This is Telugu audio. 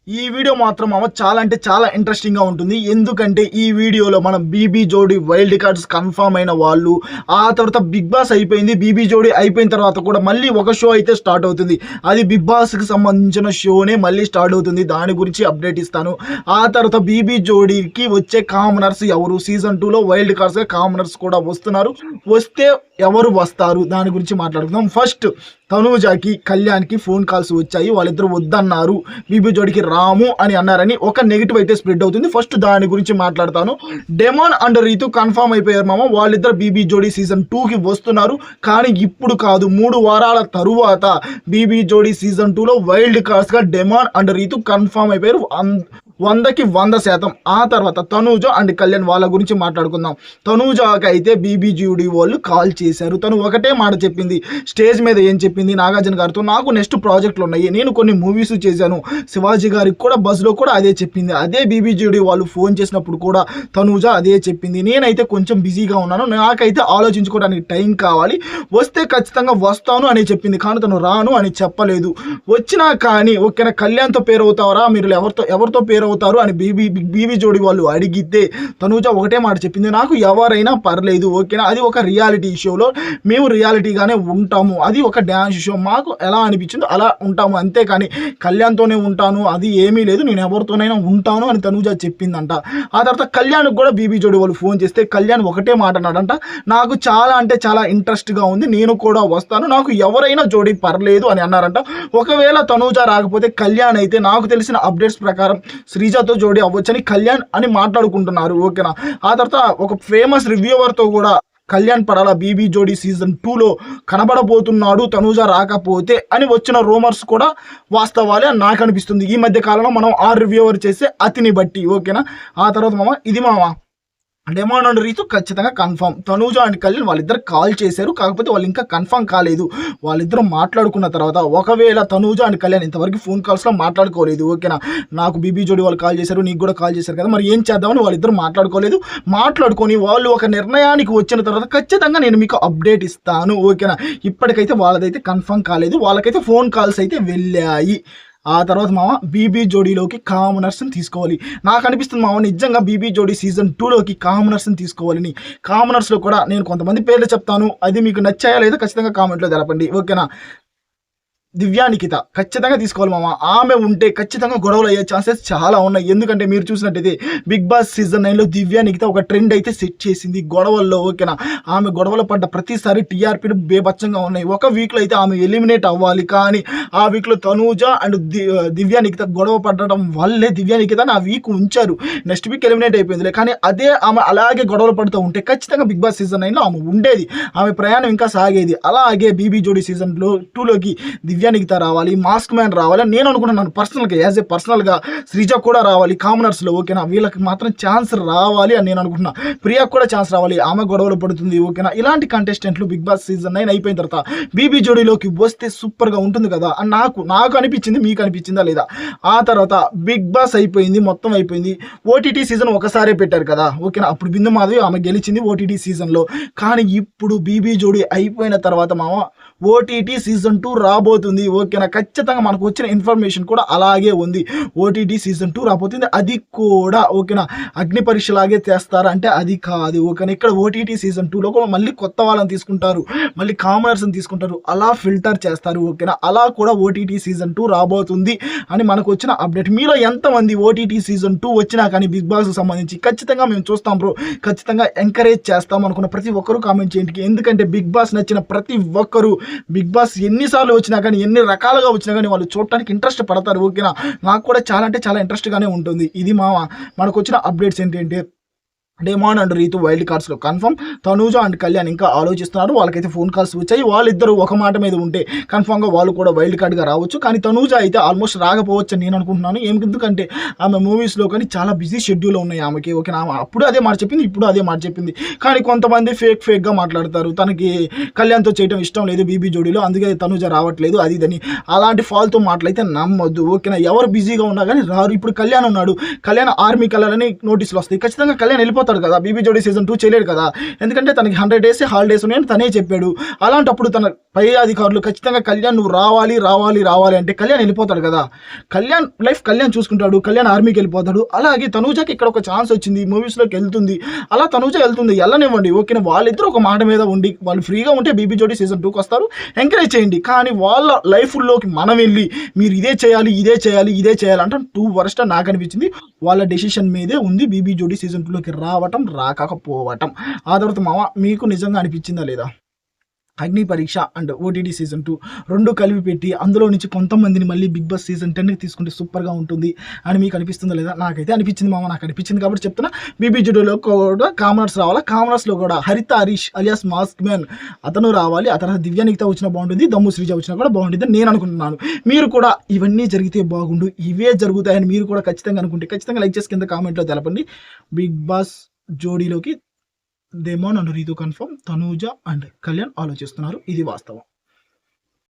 ఈ వీడియో మాత్రం చాలా అంటే చాలా ఇంట్రెస్టింగ్‌గా ఉంటుంది. ఎందుకంటే ఈ వీడియోలో మనం 'బీబీ జోడీ' వైల్డ్ కార్డ్స్ కన్ఫర్మ్ అయిన వాళ్ళు, ఆ తర్వాత 'బిగ్ బాస్' అయిపోయింది. 'బీబీ జోడీ' అయిపోయిన తర్వాత కూడా మళ్ళీ ఒక షో అయితే స్టార్ట్ అవుతుంది. అది 'బిగ్ బాస్'కి సంబంధించిన షోనే మళ్ళీ స్టార్ట్ అవుతుంది. దాని గురించి అప్డేట్ ఇస్తాను. ఆ తర్వాత 'బీబీ జోడీ'కి వచ్చే కామనర్స్ ఎవరు? సీజన్ 2లో వైల్డ్ కార్డ్స్‌గా కామనర్స్ కూడా వస్తున్నారు. వస్తే ఎవరు వస్తారు? దాని గురించి మాట్లాడుకుందాం. ఫస్ట్ తనూజకి, కళ్యాణ్‌కి ఫోన్ కాల్స్ వచ్చాయి. వాళ్ళిద్దరూ వద్దన్నారు. 'బీబీ జోడీ'కి రాము అని అన్నారని ఒక నెగెటివ్ అయితే స్ప్రెడ్ అవుతుంది. ఫస్ట్ దాని గురించి మాట్లాడతాను. డెమాన్ అండ్ రీతు కన్ఫర్మ్ అయిపోయారు మామ. వాళ్ళిద్దరు 'బీబీ జోడీ' సీజన్ 2కి వస్తున్నారు. కానీ ఇప్పుడు కాదు, 3 వారాల తరువాత 'బీబీ జోడీ' సీజన్ 2లో వైల్డ్ కార్డ్స్‌గా డెమాన్ అండ్ రీతు కన్ఫర్మ్ అయిపోయారు. 100కి 100%. ఆ తర్వాత తనూజ అండ్ కళ్యాణ్ వాళ్ళ గురించి మాట్లాడుకుందాం. తనూజకి అయితే 'బీబీ జోడీ' వాళ్ళు కాల్ చేశారు. తను ఒకటే మాట చెప్పింది. స్టేజ్ మీద ఏం చెప్పింది నాగార్జున గారితో, నాకు నెక్స్ట్ ప్రాజెక్టులు ఉన్నాయి, నేను కొన్ని మూవీస్ చేశాను. శివాజీ గారికి కూడా బస్లో కూడా అదే చెప్పింది. అదే 'బీబీ జోడీ' వాళ్ళు ఫోన్ చేసినప్పుడు కూడా తనూజ అదే చెప్పింది. నేనైతే కొంచెం బిజీగా ఉన్నాను, నాకైతే ఆలోచించుకోవడానికి టైం కావాలి, వస్తే ఖచ్చితంగా వస్తాను అని చెప్పింది. కానీ తను రాను అని చెప్పలేదు. వచ్చినా కానీ ఓకేనా, కళ్యాణ్తో పేరు అవుతారా, మీరు ఎవరితో పేరు అవుతారు అని 'బీబీ జోడీ' వాళ్ళు అడిగితే తనూజ ఒకటే మాట చెప్పింది, నాకు ఎవరైనా పర్లేదు ఓకేనా, అది ఒక రియాలిటీ షోలో మేము రియాలిటీగానే ఉంటాము, అది ఒక డ్యాన్స్ షో, మాకు ఎలా అనిపించిందో అలా ఉంటాము, అంతేకాని కళ్యాణ్తోనే ఉంటాను అది ఏమీ లేదు, నేను ఎవరితోనైనా ఉంటాను అని తనూజ చెప్పిందంట. ఆ తర్వాత కళ్యాణ్కి కూడా 'బీబీ జోడీ' వాళ్ళు ఫోన్ చేస్తే కళ్యాణ్ ఒకటే మాట అన్నాడంట, నాకు చాలా అంటే చాలా ఇంట్రెస్ట్గా ఉంది, నేను కూడా వస్తాను, నాకు ఎవరైనా జోడీ పర్లేదు అని అన్నారంట. ఒకవేళ తనూజ రాకపోతే కళ్యాణ్ అయితే నాకు తెలిసిన అప్డేట్స్ ప్రకారం శ్రీజతో జోడీ అవ్వచ్చని కళ్యాణ్ అని మాట్లాడుకుంటున్నారు ఓకేనా. ఆ తర్వాత ఒక ఫేమస్ రివ్యూవర్తో కూడా కళ్యాణ్ పడాల 'బీబీ జోడీ' సీజన్ 2లో కనబడబోతున్నాడు తనూజ రాకపోతే అని వచ్చిన రూమర్స్ కూడా వాస్తవాలే అని నాకు అనిపిస్తుంది. ఈ మధ్య కాలంలో మనం ఆ రివ్యూవర్ చేసే అతిని బట్టి ఓకేనా. ఆ తర్వాత ఇది డెమాన్ అండ్ రీతు ఖచ్చితంగా కన్ఫర్మ్. తనూజ అండ్ కళ్యాణ్ వాళ్ళిద్దరు కాల్ చేశారు, కాకపోతే వాళ్ళు ఇంకా కన్ఫర్మ్ కాలేదు. వాళ్ళిద్దరూ మాట్లాడుకున్న తర్వాత ఒకవేళ తనూజ అండ్ కళ్యాణ్ ఇంతవరకు ఫోన్ కాల్స్లో మాట్లాడుకోలేదు ఓకేనా, నాకు 'బీబీ జోడీ' వాళ్ళు కాల్ చేశారు, నీకు కూడా కాల్ చేశారు కదా, మరి ఏం చేద్దామని వాళ్ళిద్దరు మాట్లాడుకోలేదు. మాట్లాడుకొని వాళ్ళు ఒక నిర్ణయానికి వచ్చిన తర్వాత ఖచ్చితంగా నేను మీకు అప్డేట్ ఇస్తాను ఓకేనా. ఇప్పటికైతే వాళ్ళదైతే కన్ఫర్మ్ కాలేదు, వాళ్ళకైతే ఫోన్ కాల్స్ అయితే వెళ్ళాయి. ఆ తర్వాత 'బీబీ జోడీలోకి కామనర్స్ని తీసుకోవాలి. నాకు అనిపిస్తుంది నిజంగా 'బీబీ జోడీ' సీజన్ 2లోకి కామనర్స్ని తీసుకోవాలని. కామనర్స్లో కూడా నేను కొంతమంది పేర్లు చెప్తాను, అది మీకు నచ్చాయా లేదా ఖచ్చితంగా కామెంట్లో తెలపండి ఓకేనా. దివ్యా నిఖిత ఖచ్చితంగా తీసుకోవాలి ఆమె ఉంటే ఖచ్చితంగా గొడవలు అయ్యే ఛాన్సెస్ చాలా ఉన్నాయి. ఎందుకంటే మీరు చూసినట్టయితే 'బిగ్ బాస్' సీజన్ 9లో దివ్యా నిఖిత ఒక ట్రెండ్ అయితే సెట్ చేసింది గొడవల్లో ఓకేనా. ఆమె గొడవలు పడ్డ ప్రతిసారి టీఆర్పీలు బేబచ్చంగా ఉన్నాయి. ఒక వీక్లో అయితే ఆమె ఎలిమినేట్ అవ్వాలి, కానీ ఆ వీక్లో తనూజ అండ్ దివ్యా నిఖిత గొడవ పడడం వల్లే దివ్యా నిఖితని ఆ వీక్ ఉంచారు. నెక్స్ట్ వీక్ ఎలిమినేట్ అయిపోయిందిలే, కానీ అదే ఆమె అలాగే గొడవలు పడుతూ ఉంటే ఖచ్చితంగా 'బిగ్ బాస్' సీజన్ 9లో ఆమె ఉండేది, ఆమె ప్రయాణం ఇంకా సాగేది. అలాగే 'బీబీ జోడీ' సీజన్ 2లోకి దివ్యా నిఖిత రావాలి, మాస్క్ మ్యాన్ రావాలి నేను అనుకుంటున్నాను. పర్సనల్గా యాజ్ ఏ పర్సనల్గా శ్రీజ కూడా రావాలి కామనర్స్లో ఓకేనా. వీళ్ళకి మాత్రం ఛాన్స్ రావాలి అని నేను అనుకుంటున్నా. ప్రియాకు కూడా ఛాన్స్ రావాలి, ఆమె గొడవలు పడుతుంది ఓకేనా. ఇలాంటి కంటెస్టెంట్లు 'బిగ్ బాస్' సీజన్ 9 అయిపోయిన తర్వాత 'బీబీ జోడీలోకి వస్తే సూపర్గా ఉంటుంది కదా అని నాకు అనిపించింది. మీకు అనిపించిందా లేదా? ఆ తర్వాత 'బిగ్ బాస్' అయిపోయింది, మొత్తం అయిపోయింది. ఓటీటీ సీజన్ ఒకసారి పెట్టారు కదా ఓకేనా. అప్పుడు బిందు మాధవి ఆమె గెలిచింది ఓటీటీ సీజన్లో. కానీ ఇప్పుడు 'బీబీ జోడీ' అయిపోయిన తర్వాత ఓటీటీ సీజన్ 2 రాబోతుంది ఓకేనా. ఖచ్చితంగా మనకు వచ్చిన ఇన్ఫర్మేషన్ కూడా అలాగే ఉంది. ఓటీటీ సీజన్ 2 రాబోతుంది, అది కూడా ఓకేనా. అగ్ని పరీక్ష లాగే చేస్తారా అంటే అది కాదు ఓకేనా. ఇక్కడ ఓటీటీ సీజన్ 2లో కూడా మళ్ళీ కొత్త వాళ్ళని తీసుకుంటారు, మళ్ళీ కామనర్స్ని తీసుకుంటారు, అలా ఫిల్టర్ చేస్తారు ఓకేనా. అలా కూడా ఓటీటీ సీజన్ 2 రాబోతుంది అని మనకు వచ్చిన అప్డేట్. మీలో ఎంతమంది ఓటీటీ సీజన్ 2 వచ్చినా కానీ 'బిగ్ బాస్'కి సంబంధించి ఖచ్చితంగా మేము చూస్తాం బ్రో, ఖచ్చితంగా ఎంకరేజ్ చేస్తాం అనుకున్న ప్రతి ఒక్కరూ కామెంట్ చేయండి. ఎందుకంటే 'బిగ్ బాస్' నచ్చిన ప్రతి ఒక్కరూ 'బిగ్ బాస్' ఎన్నిసార్లు వచ్చినా కానీ ఎన్ని రకాలుగా వచ్చినా కానీ వాళ్ళు చూడటానికి ఇంట్రెస్ట్ పడతారు ఓకేనా. నాకు కూడా చాలా అంటే చాలా ఇంట్రెస్ట్గానే ఉంటుంది. ఇది మనకు వచ్చిన అప్డేట్స్ ఏంటంటే డెమాన్ అండ్ రీతు వైల్డ్ కార్డ్స్లో కన్ఫర్మ్. తనూజ అండ్ కళ్యాణ్ ఇంకా ఆలోచిస్తున్నారు, వాళ్ళకైతే ఫోన్ కాల్స్ వచ్చాయి. వాళ్ళిద్దరూ ఒక మాట మీద ఉంటే కన్ఫామ్గా వాళ్ళు కూడా వైల్డ్ కార్డ్గా రావచ్చు. కానీ తనూజ అయితే ఆల్మోస్ట్ రాకపోవచ్చు అని నేను అనుకుంటున్నాను. ఎందుకంటే ఆమె మూవీస్లో కానీ చాలా బిజీ షెడ్యూల్ ఉన్నాయి ఆమెకి ఓకేనా. ఆమె అప్పుడు అదే మాట చెప్పింది, ఇప్పుడు అదే మాట చెప్పింది. కానీ కొంతమంది ఫేక్గా మాట్లాడతారు, తనకి కళ్యాణ్తో చేయడం ఇష్టం లేదు 'బీబీ జోడీలో', అందుకే తనూజ రావట్లేదు అది ఇదని. అలాంటి ఫాల్తూ మాటలైతే నమ్మొద్దు ఓకేనా. ఎవరు బిజీగా ఉన్నా కానీ రారు. ఇప్పుడు కళ్యాణ్ ఉన్నాడు, కళ్యాణ్ ఆర్మీకి వెళ్ళాలని నోటీసులు వస్తాయి, ఖచ్చితంగా కళ్యాణ్ వెళ్ళిపోతాడు వెళ్ళిపోతాడు కదా, బీబీ జోడీ సీజన్ 2 చేయలేడు కదా, ఎందుకంటే తనకి 100 డేస్ హాలిడేస్ ఉన్నాయని తనే చెప్పాడు. అలాంటప్పుడు తన పై అధికారులు ఖచ్చితంగా కళ్యాణ్ నువ్వు రావాలి రావాలి రావాలి అంటే కళ్యాణ్ వెళ్ళిపోతాడు కదా, కళ్యాణ్ లైఫ్ కళ్యాణ్ చూసుకుంటాడు, కళ్యాణ్ ఆర్మీకి వెళ్ళిపోతాడు. అలాగే తనూజకి ఇక్కడ ఒక ఛాన్స్ వచ్చింది, మూవీస్లోకి వెళ్తుంది, అలా తనూజ వెళ్తుంది, వెళ్ళనివ్వండి ఓకేనా. వాళ్ళిద్దరూ ఒక మాట మీద ఉండి వాళ్ళు ఫ్రీగా ఉంటే బీబీ జోడీ సీజన్ 2కి వస్తారు, ఎంకరేజ్ చేయండి. కానీ వాళ్ళ లైఫ్లోకి మనం వెళ్ళి మీరు ఇదే చేయాలి ఇదే చేయాలి ఇదే చేయాలి అంటే 2 వరస్ట్ నాకు అనిపించింది. వాళ్ళ డెసిషన్ మీదే ఉంది బీబీ జోడీ సీజన్ 2లోకి రావటం రాకపోవటం. ఆ తర్వాత మామ మీకు నిజంగా అనిపించిందా లేదా అగ్ని పరీక్ష అండ్ ఓటీటీ సీజన్ 2 రెండు కలిపి పెట్టి అందులో నుంచి కొంతమందిని మళ్ళీ బిగ్ బాస్ సీజన్ 10కి తీసుకుంటే సూపర్గా ఉంటుంది అని మీకు అనిపిస్తుందా లేదా? నాకైతే అనిపించింది మామ, నాకు అనిపించింది కాబట్టి చెప్తున్నా. బీబీ జోడీలో కూడా కామనర్స్ రావాలా, కామనర్స్లో కూడా హరిత హరీష్ అలియాస్ మాస్క్ మ్యాన్ అతను రావాలి, ఆ తర్వాత దివ్యానికిత వచ్చినా బాగుంటుంది, దమ్ము శ్రీజ వచ్చినా కూడా బాగుంటుంది అని నేను అనుకుంటున్నాను. మీరు కూడా ఇవన్నీ జరిగితే బాగుండు, ఇవే జరుగుతాయని మీరు కూడా ఖచ్చితంగా అనుకుంటే ఖచ్చితంగా లైక్ చేసి కింద కామెంట్లో తెలపండి. బిగ్ బాస్ జోడీలోకి Demon and Ritu confirm, Tanuja and Kalyan ఆలోచిస్తున్నారు, ఇది వాస్తవం.